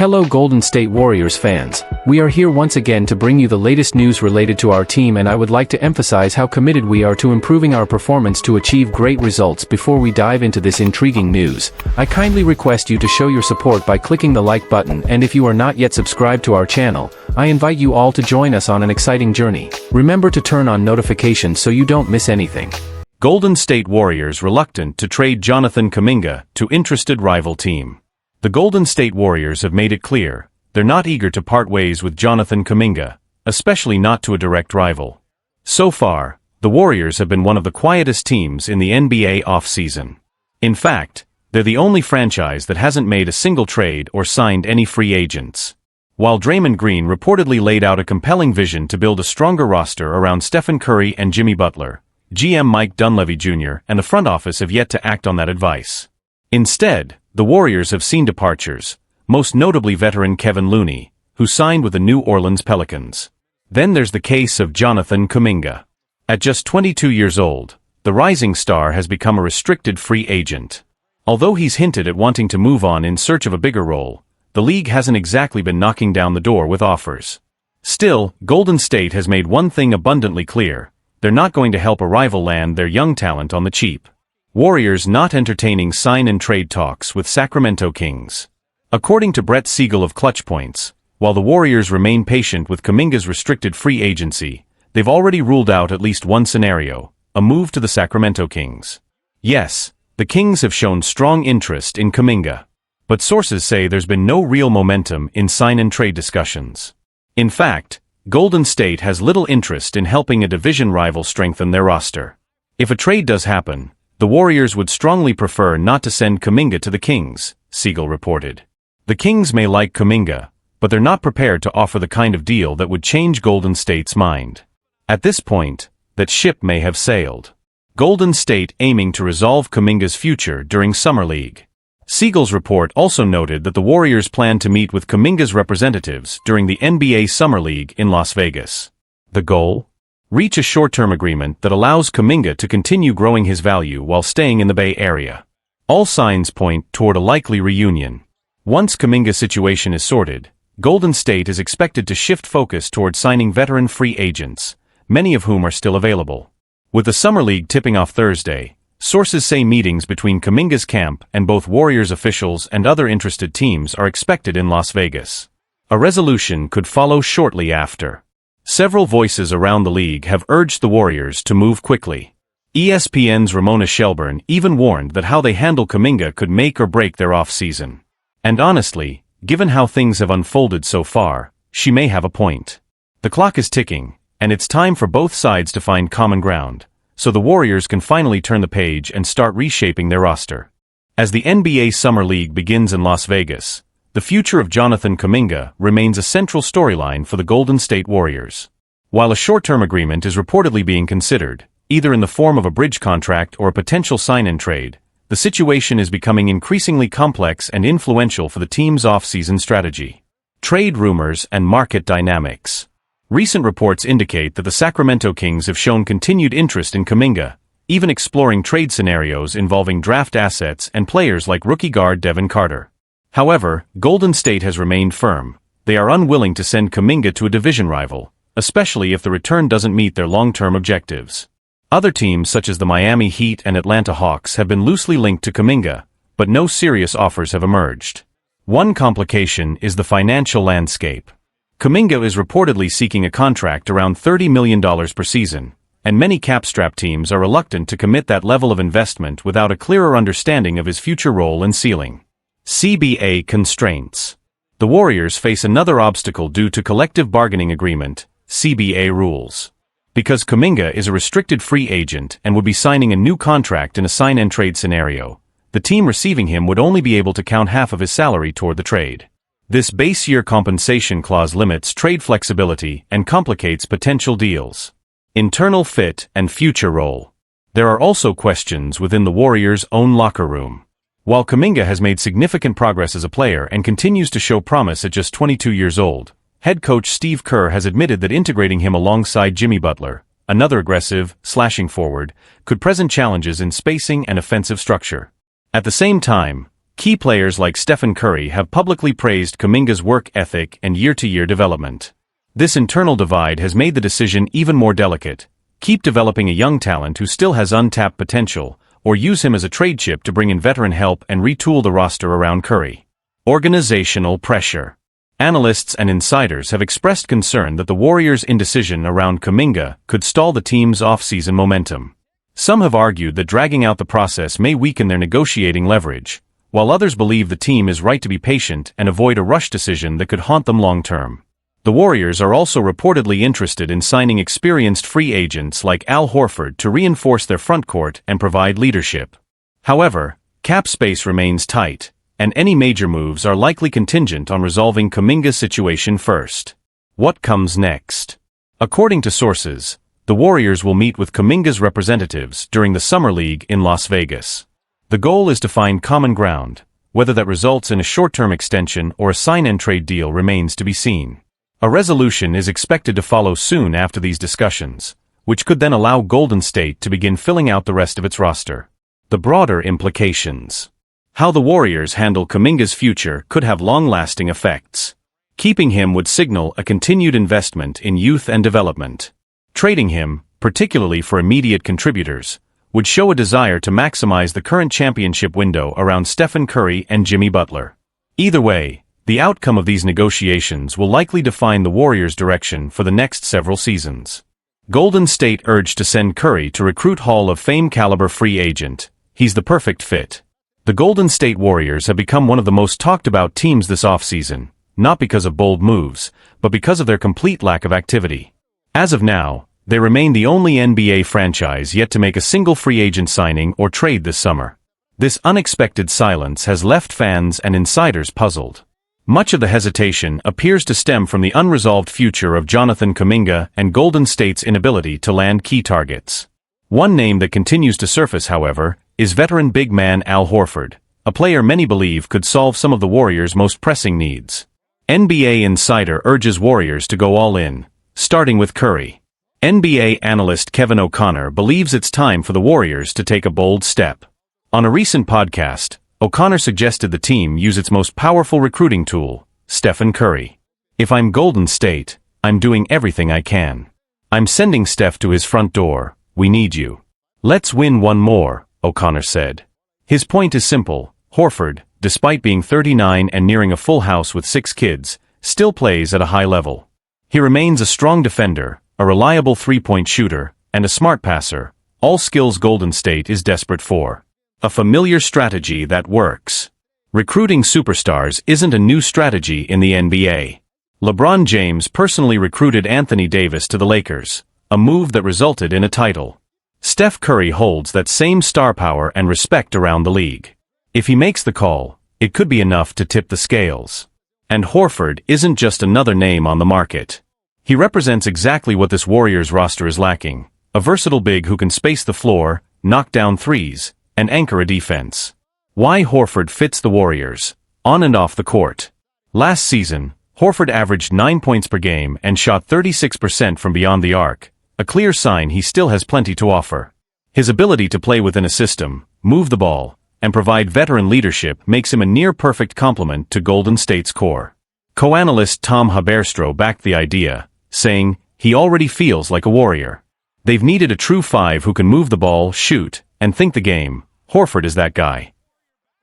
Hello Golden State Warriors fans, we are here once again to bring you the latest news related to our team, and I would like to emphasize how committed we are to improving our performance to achieve great results. Before we dive into this intriguing news, I kindly request you to show your support by clicking the like button, and if you are not yet subscribed to our channel, I invite you all to join us on an exciting journey. Remember to turn on notifications so you don't miss anything. Golden State Warriors reluctant to trade Jonathan Kaminga to interested rival team. The Golden State Warriors have made it clear, they're not eager to part ways with Jonathan Kaminga, especially not to a direct rival. So far, the Warriors have been one of the quietest teams in the NBA offseason. In fact, they're the only franchise that hasn't made a single trade or signed any free agents. While Draymond Green reportedly laid out a compelling vision to build a stronger roster around Stephen Curry and Jimmy Butler, GM Mike Dunleavy Jr. and the front office have yet to act on that advice. Instead, the Warriors have seen departures, most notably veteran Kevin Looney, who signed with the New Orleans Pelicans. Then there's the case of Jonathan Kaminga. At just 22 years old, the rising star has become a restricted free agent. Although he's hinted at wanting to move on in search of a bigger role, the league hasn't exactly been knocking down the door with offers. Still, Golden State has made one thing abundantly clear: they're not going to help a rival land their young talent on the cheap. Warriors not entertaining sign-and-trade talks with Sacramento Kings. According to Brett Siegel of Clutch Points, while the Warriors remain patient with Kaminga's restricted free agency, they've already ruled out at least one scenario: a move to the Sacramento Kings. Yes, the Kings have shown strong interest in Kaminga, but sources say there's been no real momentum in sign-and-trade discussions. In fact, Golden State has little interest in helping a division rival strengthen their roster. If a trade does happen, the Warriors would strongly prefer not to send Kaminga to the Kings, Siegel reported. The Kings may like Kaminga, but they're not prepared to offer the kind of deal that would change Golden State's mind. At this point, that ship may have sailed. Golden State aiming to resolve Kaminga's future during Summer League. Siegel's report also noted that the Warriors plan to meet with Kaminga's representatives during the NBA Summer League in Las Vegas. The goal? Reach a short-term agreement that allows Kaminga to continue growing his value while staying in the Bay Area. All signs point toward a likely reunion. Once Kaminga's situation is sorted, Golden State is expected to shift focus toward signing veteran free agents, many of whom are still available. With the Summer League tipping off Thursday, sources say meetings between Kaminga's camp and both Warriors officials and other interested teams are expected in Las Vegas. A resolution could follow shortly after. Several voices around the league have urged the Warriors to move quickly. ESPN's Ramona Shelburne even warned that how they handle Kaminga could make or break their off-season. And honestly, given how things have unfolded so far, she may have a point. The clock is ticking, and it's time for both sides to find common ground, so the Warriors can finally turn the page and start reshaping their roster. As the NBA Summer League begins in Las Vegas, the future of Jonathan Kaminga remains a central storyline for the Golden State Warriors. While a short-term agreement is reportedly being considered, either in the form of a bridge contract or a potential sign-and-trade, the situation is becoming increasingly complex and influential for the team's off-season strategy. Trade rumors and market dynamics. Recent reports indicate that the Sacramento Kings have shown continued interest in Kaminga, even exploring trade scenarios involving draft assets and players like rookie guard Devin Carter. However, Golden State has remained firm. They are unwilling to send Kaminga to a division rival, especially if the return doesn't meet their long-term objectives. Other teams such as the Miami Heat and Atlanta Hawks have been loosely linked to Kaminga, but no serious offers have emerged. One complication is the financial landscape. Kaminga is reportedly seeking a contract around $30 million per season, and many cap-strapped teams are reluctant to commit that level of investment without a clearer understanding of his future role and ceiling. CBA constraints. The Warriors face another obstacle due to collective bargaining agreement, CBA rules. Because Kaminga is a restricted free agent and would be signing a new contract in a sign-and-trade scenario, the team receiving him would only be able to count half of his salary toward the trade. This base-year compensation clause limits trade flexibility and complicates potential deals. Internal fit and future role. There are also questions within the Warriors' own locker room. While Kaminga has made significant progress as a player and continues to show promise at just 22 years old, head coach Steve Kerr has admitted that integrating him alongside Jimmy Butler, another aggressive, slashing forward, could present challenges in spacing and offensive structure. At the same time, Key players like Stephen Curry have publicly praised Kaminga's work ethic and year-to-year development. This internal divide has made the decision even more delicate. Keep developing a young talent who still has untapped potential, or use him as a trade chip to bring in veteran help and retool the roster around Curry. Organizational pressure. Analysts and insiders have expressed concern that the Warriors' indecision around Kaminga could stall the team's off-season momentum. Some have argued that dragging out the process may weaken their negotiating leverage, while others believe the team is right to be patient and avoid a rush decision that could haunt them long-term. The Warriors are also reportedly interested in signing experienced free agents like Al Horford to reinforce their frontcourt and provide leadership. However, cap space remains tight, and any major moves are likely contingent on resolving Kaminga's situation first. What comes next? According to sources, the Warriors will meet with Kaminga's representatives during the Summer League in Las Vegas. The goal is to find common ground. Whether that results in a short-term extension or a sign-and-trade deal remains to be seen. A resolution is expected to follow soon after these discussions, which could then allow Golden State to begin filling out the rest of its roster. The broader implications. How the Warriors handle Kaminga's future could have long-lasting effects. Keeping him would signal a continued investment in youth and development. Trading him, particularly for immediate contributors, would show a desire to maximize the current championship window around Stephen Curry and Jimmy Butler. Either way, the outcome of these negotiations will likely define the Warriors' direction for the next several seasons. Golden State urged to send Curry to recruit Hall of Fame caliber free agent. He's the perfect fit. The Golden State Warriors have become one of the most talked about teams this offseason, not because of bold moves, but because of their complete lack of activity. As of now, they remain the only NBA franchise yet to make a single free agent signing or trade this summer. This unexpected silence has left fans and insiders puzzled. Much of the hesitation appears to stem from the unresolved future of Jonathan Kaminga and Golden State's inability to land key targets. One name that continues to surface, however, is veteran big man Al Horford, a player many believe could solve some of the Warriors' most pressing needs. NBA Insider urges Warriors to go all in, starting with Curry. NBA analyst Kevin O'Connor believes it's time for the Warriors to take a bold step. On a recent podcast, O'Connor suggested the team use its most powerful recruiting tool, Stephen Curry. "If I'm Golden State, I'm doing everything I can. I'm sending Steph to his front door. We need you. Let's win one more," O'Connor said. His point is simple. Horford, despite being 39 and nearing a full house with 6 kids, still plays at a high level. He remains a strong defender, a reliable three-point shooter, and a smart passer, all skills Golden State is desperate for. A familiar strategy that works. Recruiting superstars isn't a new strategy in the NBA. LeBron James personally recruited Anthony Davis to the Lakers, a move that resulted in a title. Steph Curry holds that same star power and respect around the league. If he makes the call, it could be enough to tip the scales. And Horford isn't just another name on the market. He represents exactly what this Warriors roster is lacking: a versatile big who can space the floor, knock down threes, and anchor a defense. Why Horford fits the Warriors, on and off the court. Last season, Horford averaged 9 points per game and shot 36% from beyond the arc, a clear sign he still has plenty to offer. His ability to play within a system, move the ball, and provide veteran leadership makes him a near-perfect complement to Golden State's core. Co-analyst Tom Haberstroh backed the idea, saying, "He already feels like a Warrior. They've needed a true 5 who can move the ball, shoot, and think the game. Horford is that guy."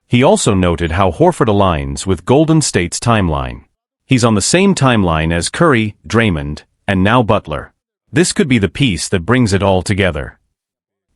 He also noted how Horford aligns with Golden State's timeline. He's on the same timeline as Curry, Draymond, and now Butler. This could be the piece that brings it all together.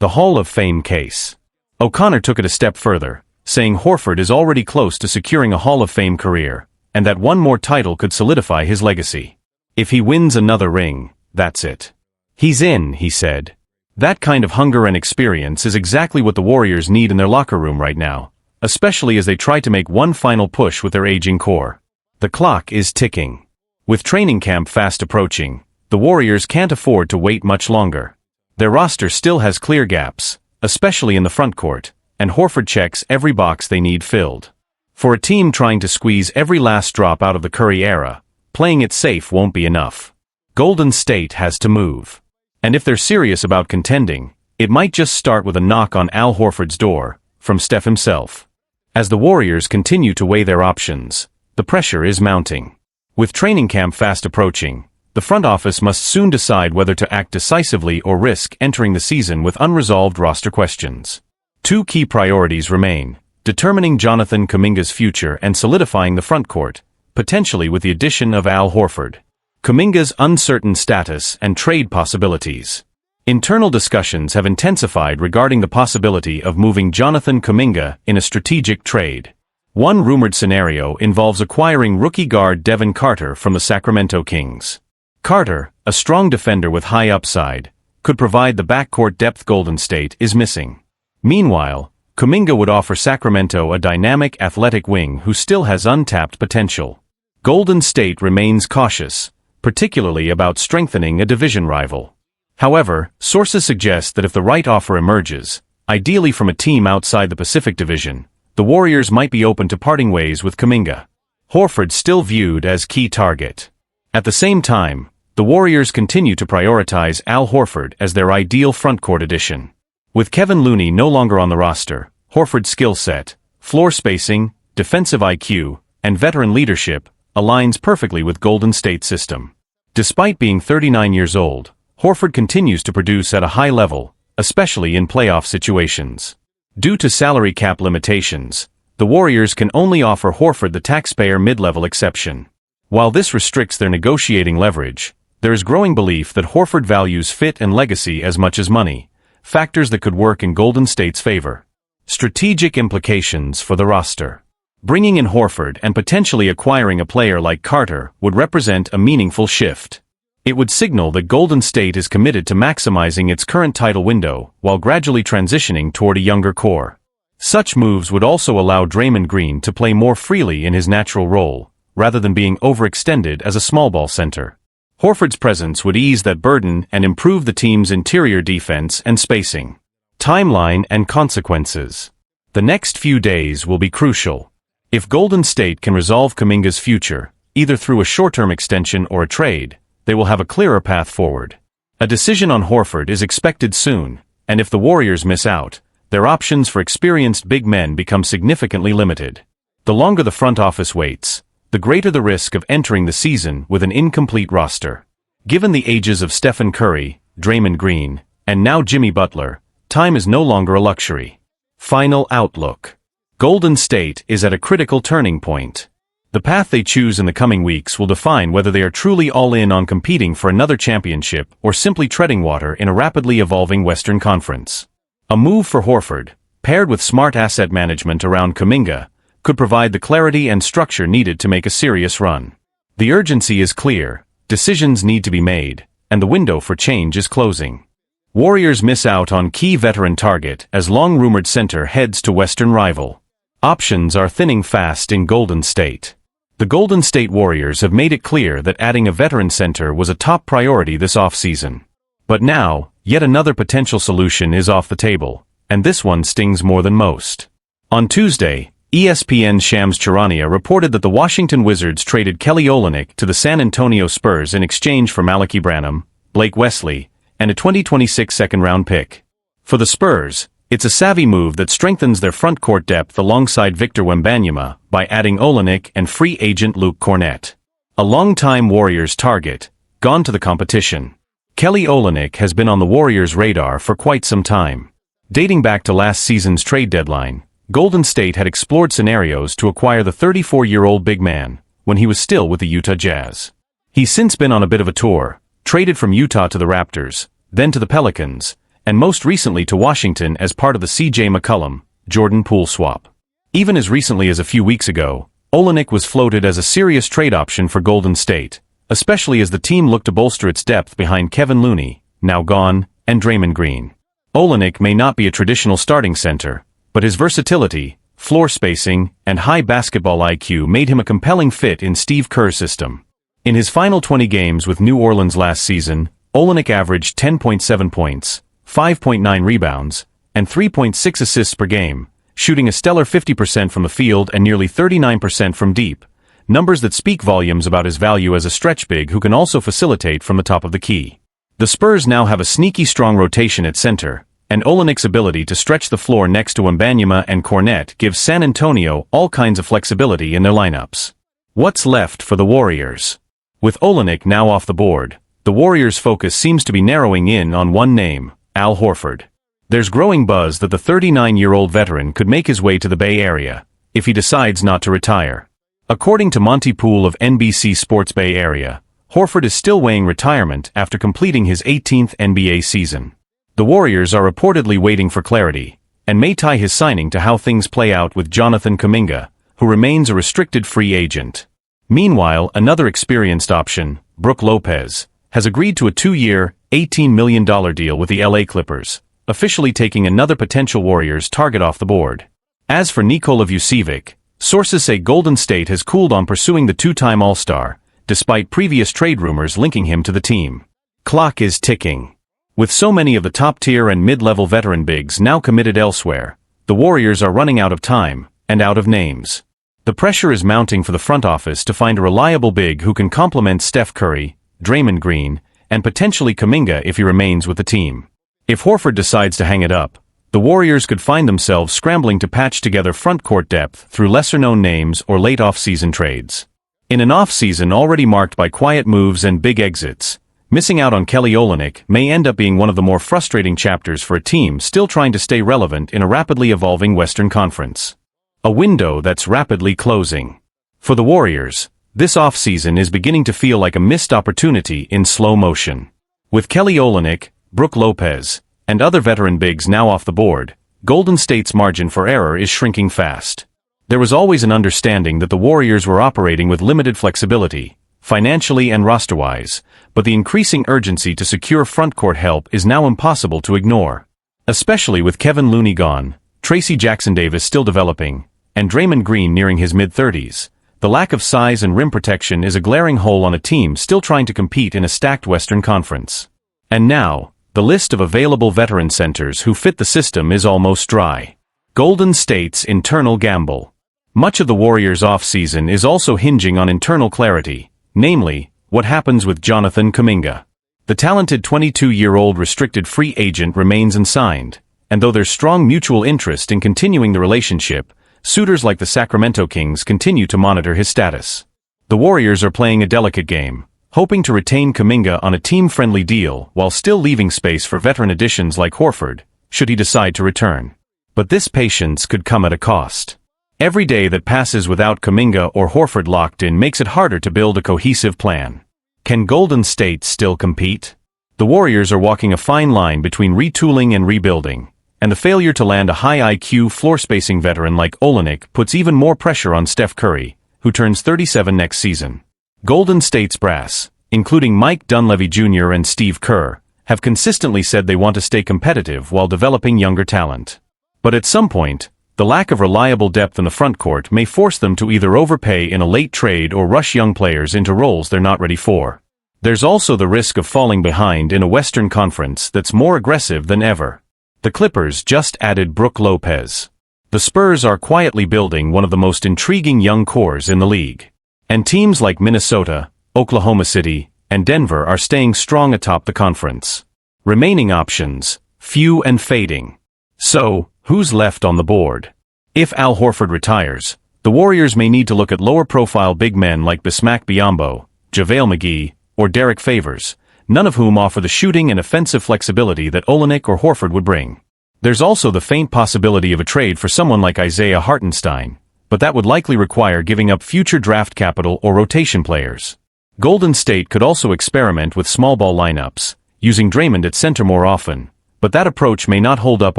The Hall of Fame case. O'Connor took it a step further, saying Horford is already close to securing a Hall of Fame career, and that one more title could solidify his legacy. If he wins another ring, that's it. "He's in," he said. That kind of hunger and experience is exactly what the Warriors need in their locker room right now, especially as they try to make one final push with their aging core. The clock is ticking. With training camp fast approaching, the Warriors can't afford to wait much longer. Their roster still has clear gaps, especially in the frontcourt, and Horford checks every box they need filled. For a team trying to squeeze every last drop out of the Curry era, playing it safe won't be enough. Golden State has to move. And if they're serious about contending, it might just start with a knock on Al Horford's door, from Steph himself. As the Warriors continue to weigh their options, the pressure is mounting. With training camp fast approaching, the front office must soon decide whether to act decisively or risk entering the season with unresolved roster questions. Two key priorities remain: determining Jonathan Kaminga's future and solidifying the frontcourt, potentially with the addition of Al Horford. Kaminga's uncertain status and trade possibilities. Internal discussions have intensified regarding the possibility of moving Jonathan Kaminga in a strategic trade. One rumored scenario involves acquiring rookie guard Devin Carter from the Sacramento Kings. Carter, a strong defender with high upside, could provide the backcourt depth Golden State is missing. Meanwhile, Kaminga would offer Sacramento a dynamic athletic wing who still has untapped potential. Golden State remains cautious, particularly about strengthening a division rival. However, sources suggest that if the right offer emerges, ideally from a team outside the Pacific Division, the Warriors might be open to parting ways with Kaminga. Horford still viewed as key target. At the same time, the Warriors continue to prioritize Al Horford as their ideal frontcourt addition. With Kevin Looney no longer on the roster, Horford's skill set, floor spacing, defensive IQ, and veteran leadership aligns perfectly with Golden State's system. Despite being 39 years old, Horford continues to produce at a high level, especially in playoff situations. Due to salary cap limitations, the Warriors can only offer Horford the taxpayer mid-level exception. While this restricts their negotiating leverage, there is growing belief that Horford values fit and legacy as much as money, factors that could work in Golden State's favor. Strategic implications for the roster. Bringing in Horford and potentially acquiring a player like Carter would represent a meaningful shift. It would signal that Golden State is committed to maximizing its current title window while gradually transitioning toward a younger core. Such moves would also allow Draymond Green to play more freely in his natural role, rather than being overextended as a small ball center. Horford's presence would ease that burden and improve the team's interior defense and spacing. Timeline and consequences. The next few days will be crucial. If Golden State can resolve Kaminga's future, either through a short-term extension or a trade, they will have a clearer path forward. A decision on Horford is expected soon, and if the Warriors miss out, their options for experienced big men become significantly limited. The longer the front office waits, the greater the risk of entering the season with an incomplete roster. Given the ages of Stephen Curry, Draymond Green, and now Jimmy Butler, time is no longer a luxury. Final outlook. Golden State is at a critical turning point. The path they choose in the coming weeks will define whether they are truly all in on competing for another championship or simply treading water in a rapidly evolving Western Conference. A move for Horford, paired with smart asset management around Kaminga, could provide the clarity and structure needed to make a serious run. The urgency is clear, decisions need to be made, and the window for change is closing. Warriors miss out on key veteran target as long-rumored center heads to Western rival. Options are thinning fast in Golden State. The Golden State Warriors have made it clear that adding a veteran center was a top priority this offseason. But now, yet another potential solution is off the table, and this one stings more than most. On Tuesday, ESPN's Shams Charania reported that the Washington Wizards traded Kelly Olynyk to the San Antonio Spurs in exchange for Malachi Branham, Blake Wesley, and a 2026 second-round pick. For the Spurs, it's a savvy move that strengthens their front-court depth alongside Victor Wembanyama by adding Olynyk and free agent Luke Kornet. A longtime Warriors target, gone to the competition. Kelly Olynyk has been on the Warriors' radar for quite some time. Dating back to last season's trade deadline, Golden State had explored scenarios to acquire the 34-year-old big man when he was still with the Utah Jazz. He's since been on a bit of a tour, traded from Utah to the Raptors, then to the Pelicans, and most recently to Washington as part of the C.J. McCollum, Jordan Poole swap. Even as recently as a few weeks ago, Olynyk was floated as a serious trade option for Golden State, especially as the team looked to bolster its depth behind Kevin Looney, now gone, and Draymond Green. Olynyk may not be a traditional starting center, but his versatility, floor spacing, and high basketball IQ made him a compelling fit in Steve Kerr's system. In his final 20 games with New Orleans last season, Olynyk averaged 10.7 points, 5.9 rebounds, and 3.6 assists per game, shooting a stellar 50% from the field and nearly 39% from deep, numbers that speak volumes about his value as a stretch big who can also facilitate from the top of the key. The Spurs now have a sneaky strong rotation at center, and Olynyk's ability to stretch the floor next to Wembanyama and Kornet gives San Antonio all kinds of flexibility in their lineups. What's left for the Warriors? With Olynyk now off the board, the Warriors' focus seems to be narrowing in on one name, Al Horford. There's growing buzz that the 39-year-old veteran could make his way to the Bay Area, if he decides not to retire. According to Monty Poole of NBC Sports Bay Area, Horford is still weighing retirement after completing his 18th NBA season. The Warriors are reportedly waiting for clarity, and may tie his signing to how things play out with Jonathan Kaminga, who remains a restricted free agent. Meanwhile, another experienced option, Brook Lopez, has agreed to a 2-year, $18 million deal with the LA Clippers, officially taking another potential Warriors target off the board. As for Nikola Vucevic, sources say Golden State has cooled on pursuing the two-time All-Star, despite previous trade rumors linking him to the team. Clock is ticking. With so many of the top-tier and mid-level veteran bigs now committed elsewhere, the Warriors are running out of time, and out of names. The pressure is mounting for the front office to find a reliable big who can complement Steph Curry, Draymond Green, and potentially Kaminga if he remains with the team. If Horford decides to hang it up, the Warriors could find themselves scrambling to patch together front-court depth through lesser-known names or late off-season trades. In an off-season already marked by quiet moves and big exits, missing out on Kelly Olynyk may end up being one of the more frustrating chapters for a team still trying to stay relevant in a rapidly evolving Western Conference. A window that's rapidly closing. For the Warriors, this offseason is beginning to feel like a missed opportunity in slow motion. With Kelly Olynyk, Brook Lopez, and other veteran bigs now off the board, Golden State's margin for error is shrinking fast. There was always an understanding that the Warriors were operating with limited flexibility, financially and roster-wise, but the increasing urgency to secure frontcourt help is now impossible to ignore. Especially with Kevin Looney gone, Tracy Jackson-Davis still developing, and Draymond Green nearing his mid-30s, the lack of size and rim protection is a glaring hole on a team still trying to compete in a stacked Western Conference. And now, the list of available veteran centers who fit the system is almost dry. Golden State's internal gamble. Much of the Warriors' offseason is also hinging on internal clarity, namely, what happens with Jonathan Kaminga. The talented 22-year-old restricted free agent remains unsigned, and though there's strong mutual interest in continuing the relationship, suitors like the Sacramento Kings continue to monitor his status. The Warriors are playing a delicate game, hoping to retain Kaminga on a team-friendly deal while still leaving space for veteran additions like Horford, should he decide to return. But this patience could come at a cost. Every day that passes without Kaminga or Horford locked in makes it harder to build a cohesive plan. Can Golden State still compete? The Warriors are walking a fine line between retooling and rebuilding, and the failure to land a high IQ floor-spacing veteran like Olynyk puts even more pressure on Steph Curry, who turns 37 next season. Golden State's brass, including Mike Dunleavy Jr. and Steve Kerr, have consistently said they want to stay competitive while developing younger talent. But at some point, the lack of reliable depth in the frontcourt may force them to either overpay in a late trade or rush young players into roles they're not ready for. There's also the risk of falling behind in a Western Conference that's more aggressive than ever. The Clippers just added Brook Lopez. The Spurs are quietly building one of the most intriguing young cores in the league. And teams like Minnesota, Oklahoma City, and Denver are staying strong atop the conference. Remaining options, few and fading. So, who's left on the board? If Al Horford retires, the Warriors may need to look at lower-profile big men like Bismack Biyombo, JaVale McGee, or Derek Favors, none of whom offer the shooting and offensive flexibility that Olynyk or Horford would bring. There's also the faint possibility of a trade for someone like Isaiah Hartenstein, but that would likely require giving up future draft capital or rotation players. Golden State could also experiment with small ball lineups, using Draymond at center more often, but that approach may not hold up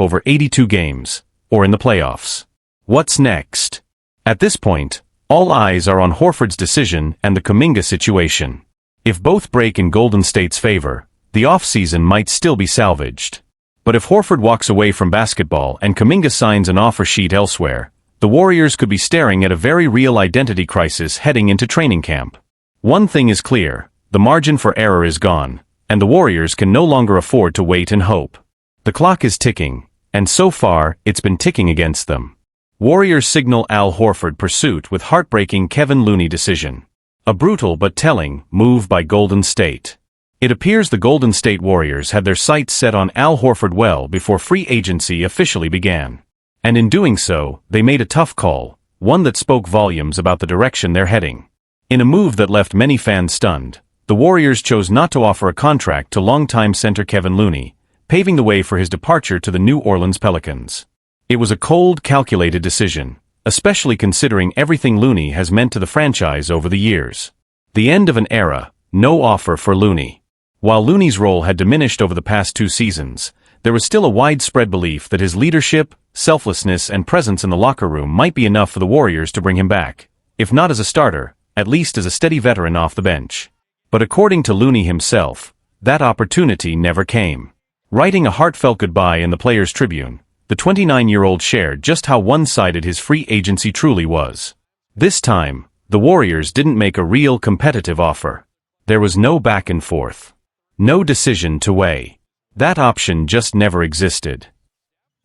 over 82 games, or in the playoffs. What's next? At this point, all eyes are on Horford's decision and the Kaminga situation. If both break in Golden State's favor, the offseason might still be salvaged. But if Horford walks away from basketball and Kaminga signs an offer sheet elsewhere, the Warriors could be staring at a very real identity crisis heading into training camp. One thing is clear, the margin for error is gone, and the Warriors can no longer afford to wait and hope. The clock is ticking, and so far, it's been ticking against them. Warriors signal Al Horford pursuit with heartbreaking Kevin Looney decision. A brutal but telling move by Golden State. It appears the Golden State Warriors had their sights set on Al Horford well before free agency officially began. And in doing so, they made a tough call, one that spoke volumes about the direction they're heading. In a move that left many fans stunned, the Warriors chose not to offer a contract to longtime center Kevin Looney, paving the way for his departure to the New Orleans Pelicans. It was a cold, calculated decision, especially considering everything Looney has meant to the franchise over the years. The end of an era, no offer for Looney. While Looney's role had diminished over the past 2 seasons, there was still a widespread belief that his leadership, selflessness and presence in the locker room might be enough for the Warriors to bring him back, if not as a starter, at least as a steady veteran off the bench. But according to Looney himself, that opportunity never came. Writing a heartfelt goodbye in the Players' Tribune, the 29-year-old shared just how one-sided his free agency truly was. This time, the Warriors didn't make a real competitive offer. There was no back and forth. No decision to weigh. That option just never existed.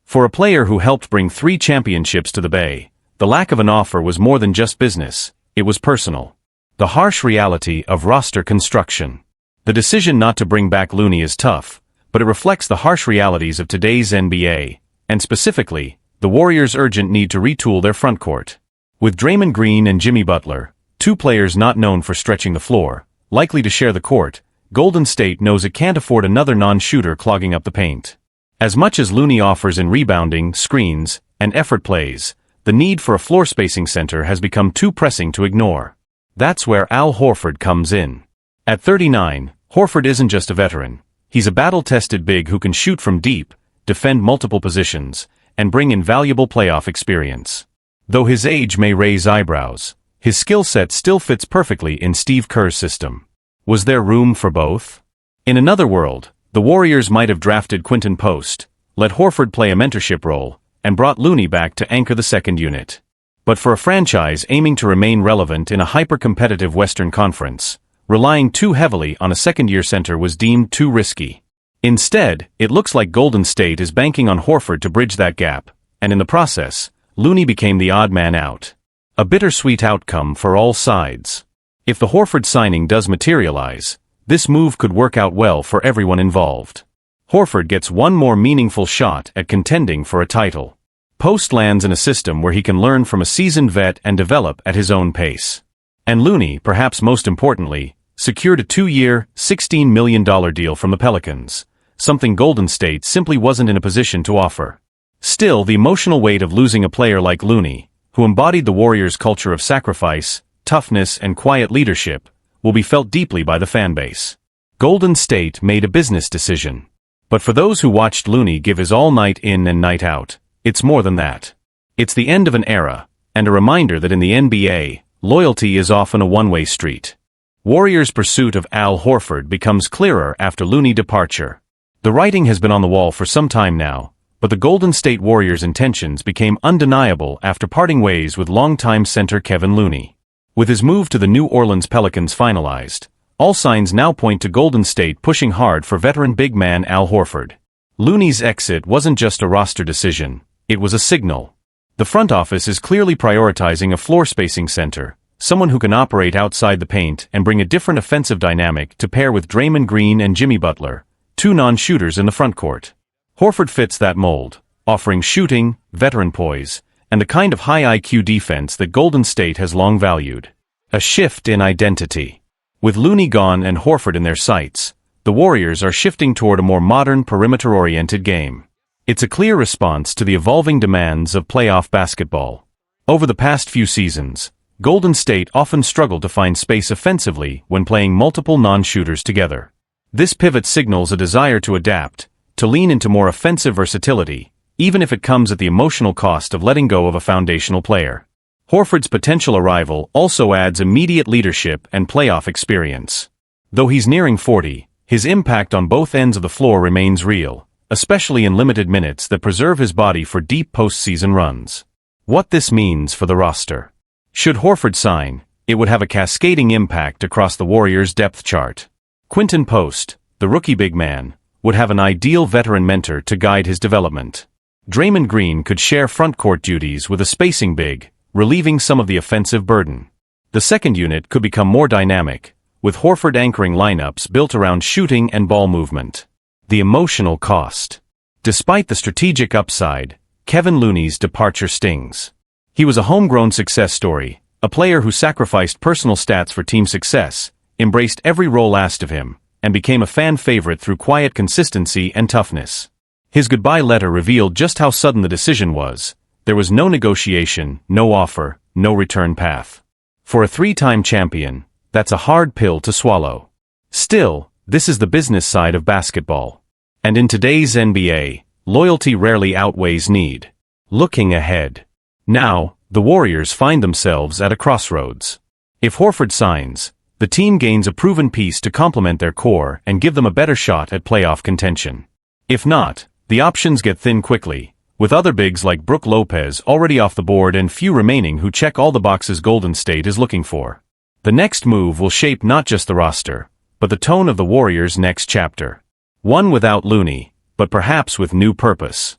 For a player who helped bring 3 championships to the Bay, the lack of an offer was more than just business, it was personal. The harsh reality of roster construction. The decision not to bring back Looney is tough, but it reflects the harsh realities of today's NBA, and specifically, the Warriors' urgent need to retool their frontcourt. With Draymond Green and Jimmy Butler, 2 players not known for stretching the floor, likely to share the court, Golden State knows it can't afford another non-shooter clogging up the paint. As much as Looney offers in rebounding, screens, and effort plays, the need for a floor-spacing center has become too pressing to ignore. That's where Al Horford comes in. At 39, Horford isn't just a veteran. He's a battle-tested big who can shoot from deep, defend multiple positions, and bring invaluable playoff experience. Though his age may raise eyebrows, his skill set still fits perfectly in Steve Kerr's system. Was there room for both? In another world, the Warriors might have drafted Quinton Post, let Horford play a mentorship role, and brought Looney back to anchor the second unit. But for a franchise aiming to remain relevant in a hyper-competitive Western Conference, relying too heavily on a second-year center was deemed too risky. Instead, it looks like Golden State is banking on Horford to bridge that gap, and in the process, Looney became the odd man out. A bittersweet outcome for all sides. If the Horford signing does materialize, this move could work out well for everyone involved. Horford gets one more meaningful shot at contending for a title. Post lands in a system where he can learn from a seasoned vet and develop at his own pace. And Looney, perhaps most importantly, secured a 2-year, $16 million deal from the Pelicans, something Golden State simply wasn't in a position to offer. Still, the emotional weight of losing a player like Looney, who embodied the Warriors' culture of sacrifice, toughness and quiet leadership, will be felt deeply by the fanbase. Golden State made a business decision. But for those who watched Looney give his all night in and night out, it's more than that. It's the end of an era, and a reminder that in the NBA, loyalty is often a one-way street. Warriors' pursuit of Al Horford becomes clearer after Looney's departure. The writing has been on the wall for some time now, but the Golden State Warriors' intentions became undeniable after parting ways with longtime center Kevin Looney. With his move to the New Orleans Pelicans finalized, all signs now point to Golden State pushing hard for veteran big man Al Horford. Looney's exit wasn't just a roster decision, it was a signal. The front office is clearly prioritizing a floor-spacing center, someone who can operate outside the paint and bring a different offensive dynamic to pair with Draymond Green and Jimmy Butler, 2 non-shooters in the frontcourt. Horford fits that mold, offering shooting, veteran poise, and the kind of high IQ defense that Golden State has long valued. A shift in identity. With Looney gone and Horford in their sights, the Warriors are shifting toward a more modern perimeter-oriented game. It's a clear response to the evolving demands of playoff basketball. Over the past few seasons, Golden State often struggled to find space offensively when playing multiple non-shooters together. This pivot signals a desire to adapt, to lean into more offensive versatility, even if it comes at the emotional cost of letting go of a foundational player. Horford's potential arrival also adds immediate leadership and playoff experience. Though he's nearing 40, his impact on both ends of the floor remains real, especially in limited minutes that preserve his body for deep postseason runs. What this means for the roster. Should Horford sign, it would have a cascading impact across the Warriors' depth chart. Quinton Post, the rookie big man, would have an ideal veteran mentor to guide his development. Draymond Green could share frontcourt duties with a spacing big, relieving some of the offensive burden. The second unit could become more dynamic, with Horford anchoring lineups built around shooting and ball movement. The emotional cost. Despite the strategic upside, Kevin Looney's departure stings. He was a homegrown success story, a player who sacrificed personal stats for team success, embraced every role asked of him, and became a fan favorite through quiet consistency and toughness. His goodbye letter revealed just how sudden the decision was. There was no negotiation, no offer, no return path. For a three-time champion, that's a hard pill to swallow. Still, this is the business side of basketball. And in today's NBA, loyalty rarely outweighs need. Looking ahead. Now, the Warriors find themselves at a crossroads. If Horford signs, the team gains a proven piece to complement their core and give them a better shot at playoff contention. If not, the options get thin quickly, with other bigs like Brook Lopez already off the board and few remaining who check all the boxes Golden State is looking for. The next move will shape not just the roster, but the tone of the Warriors' next chapter. One without Looney, but perhaps with new purpose.